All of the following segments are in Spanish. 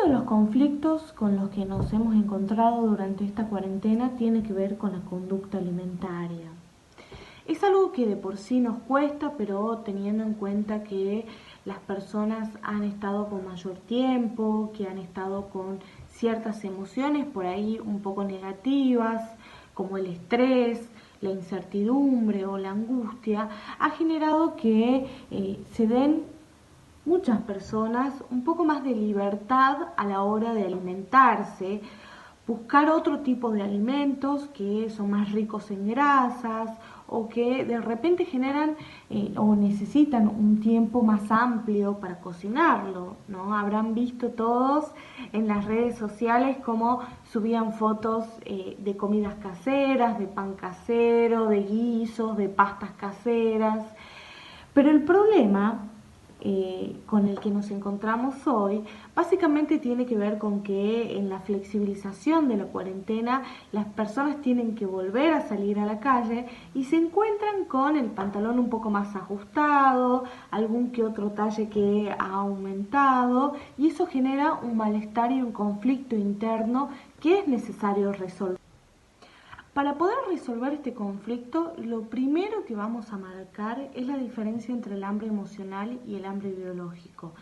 de los conflictos con los que nos hemos encontrado durante esta cuarentena tiene que ver con la conducta alimentaria. Es algo que de por sí nos cuesta, pero teniendo en cuenta que las personas han estado con mayor tiempo, que han estado con ciertas emociones por ahí un poco negativas, como el estrés, la incertidumbre o la angustia, ha generado que se den muchas personas un poco más de libertad a la hora de alimentarse, buscar otro tipo de alimentos que son más ricos en grasas o que de repente generan o necesitan un tiempo más amplio para cocinarlo, ¿no? Habrán visto todos en las redes sociales cómo subían fotos de comidas caseras, de pan casero, de guisos, de pastas caseras. Pero el problema con el que nos encontramos hoy básicamente tiene que ver con que en la flexibilización de la cuarentena las personas tienen que volver a salir a la calle y se encuentran con el pantalón un poco más ajustado, algún que otro talle que ha aumentado, y eso genera un malestar y un conflicto interno que es necesario resolver. Para poder resolver este conflicto, lo primero que vamos a marcar es la diferencia entre el hambre emocional y el hambre biológico.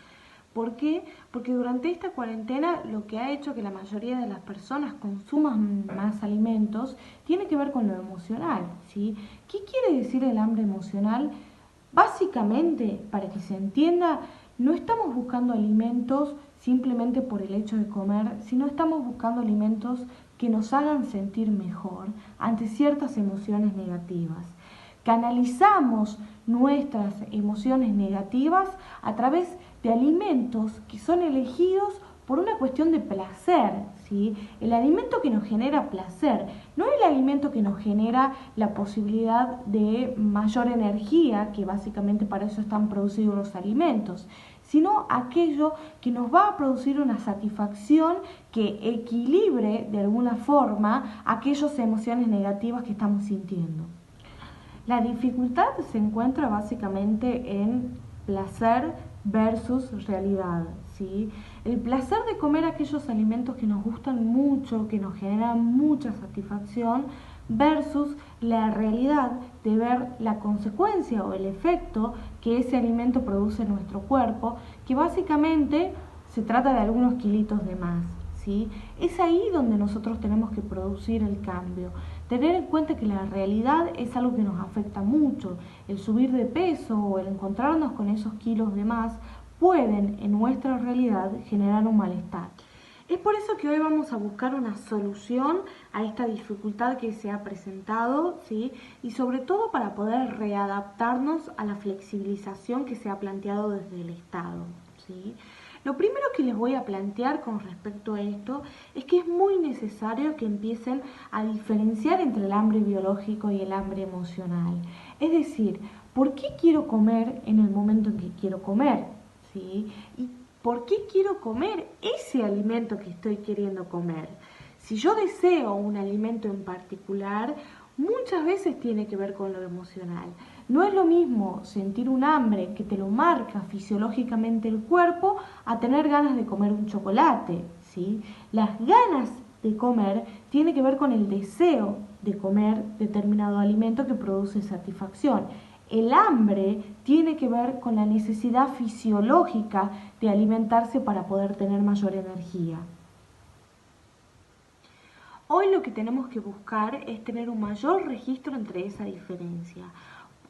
¿Por qué? Porque durante esta cuarentena lo que ha hecho que la mayoría de las personas consuman más alimentos tiene que ver con lo emocional, ¿sí? ¿Qué quiere decir el hambre emocional? Básicamente, para que se entienda, no estamos buscando alimentos simplemente por el hecho de comer, sino estamos buscando alimentos que nos hagan sentir mejor ante ciertas emociones negativas. Canalizamos nuestras emociones negativas a través de alimentos que son elegidos por una cuestión de placer, ¿sí? El alimento que nos genera placer, no el alimento que nos genera la posibilidad de mayor energía, que básicamente para eso están producidos los alimentos, sino aquello que nos va a producir una satisfacción que equilibre de alguna forma aquellas emociones negativas que estamos sintiendo. La dificultad se encuentra básicamente en placer versus realidad, ¿sí? El placer de comer aquellos alimentos que nos gustan mucho, que nos generan mucha satisfacción, versus la realidad de ver la consecuencia o el efecto que ese alimento produce en nuestro cuerpo, que básicamente se trata de algunos kilitos de más, ¿sí? Es ahí donde nosotros tenemos que producir el cambio. Tener en cuenta que la realidad es algo que nos afecta mucho. El subir de peso o el encontrarnos con esos kilos de más pueden en nuestra realidad generar un malestar. Es por eso que hoy vamos a buscar una solución a esta dificultad que se ha presentado, ¿sí? Y sobre todo para poder readaptarnos a la flexibilización que se ha planteado desde el Estado, ¿sí? Lo primero que les voy a plantear con respecto a esto es que es muy necesario que empiecen a diferenciar entre el hambre biológico y el hambre emocional. Es decir, ¿por qué quiero comer en el momento en que quiero comer? ¿Sí? ¿Y por qué quiero comer ese alimento que estoy queriendo comer? Si yo deseo un alimento en particular, muchas veces tiene que ver con lo emocional. No es lo mismo sentir un hambre que te lo marca fisiológicamente el cuerpo a tener ganas de comer un chocolate, ¿sí? Las ganas de comer tiene que ver con el deseo de comer determinado alimento que produce satisfacción. El hambre tiene que ver con la necesidad fisiológica de alimentarse para poder tener mayor energía. Hoy lo que tenemos que buscar es tener un mayor registro entre esa diferencia,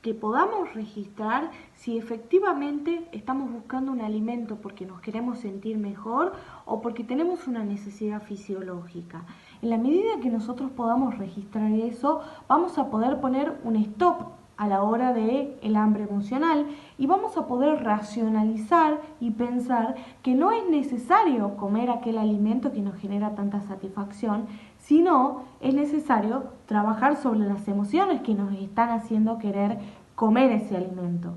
que podamos registrar si efectivamente estamos buscando un alimento porque nos queremos sentir mejor o porque tenemos una necesidad fisiológica. En la medida que nosotros podamos registrar eso, vamos a poder poner un stop a la hora del hambre emocional y vamos a poder racionalizar y pensar que no es necesario comer aquel alimento que nos genera tanta satisfacción, sino es necesario trabajar sobre las emociones que nos están haciendo querer comer ese alimento.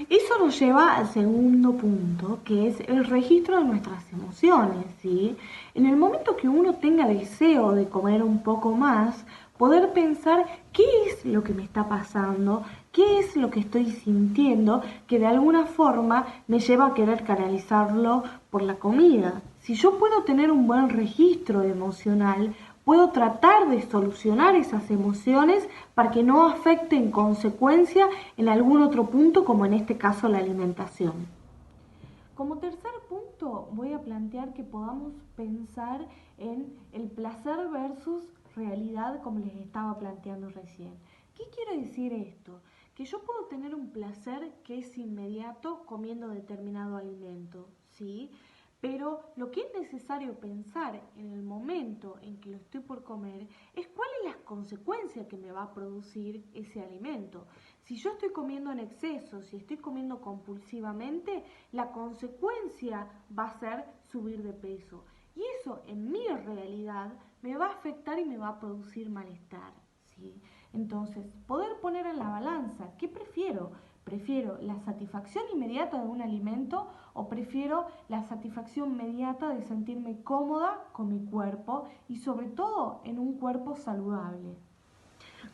Eso nos lleva al segundo punto, que es el registro de nuestras emociones, ¿sí? En el momento que uno tenga deseo de comer un poco más, poder pensar qué es es lo que me está pasando, qué es lo que estoy sintiendo, que de alguna forma me lleva a querer canalizarlo por la comida. Si yo puedo tener un buen registro emocional, puedo tratar de solucionar esas emociones para que no afecten en consecuencia en algún otro punto, como en este caso la alimentación. Como tercer punto, voy a plantear que podamos pensar en el placer versus realidad, como les estaba planteando recién. ¿Qué quiere decir esto? Que yo puedo tener un placer que es inmediato comiendo determinado alimento, ¿sí? Pero lo que es necesario pensar en el momento en que lo estoy por comer es cuáles son las consecuencias que me va a producir ese alimento. Si yo estoy comiendo en exceso, si estoy comiendo compulsivamente, la consecuencia va a ser subir de peso. Y eso en mi realidad me va a afectar y me va a producir malestar, ¿sí? Entonces, poder poner en la balanza, ¿qué prefiero? ¿Prefiero la satisfacción inmediata de un alimento o prefiero la satisfacción inmediata de sentirme cómoda con mi cuerpo y sobre todo en un cuerpo saludable?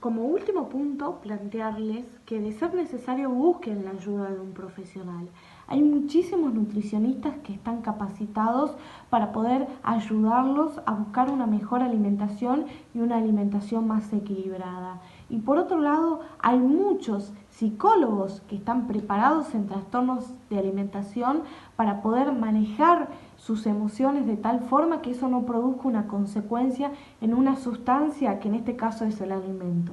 Como último punto, plantearles que de ser necesario busquen la ayuda de un profesional. Hay muchísimos nutricionistas que están capacitados para poder ayudarlos a buscar una mejor alimentación y una alimentación más equilibrada. Y por otro lado, hay muchos psicólogos que están preparados en trastornos de alimentación para poder manejar sus emociones de tal forma que eso no produzca una consecuencia en una sustancia que en este caso es el alimento.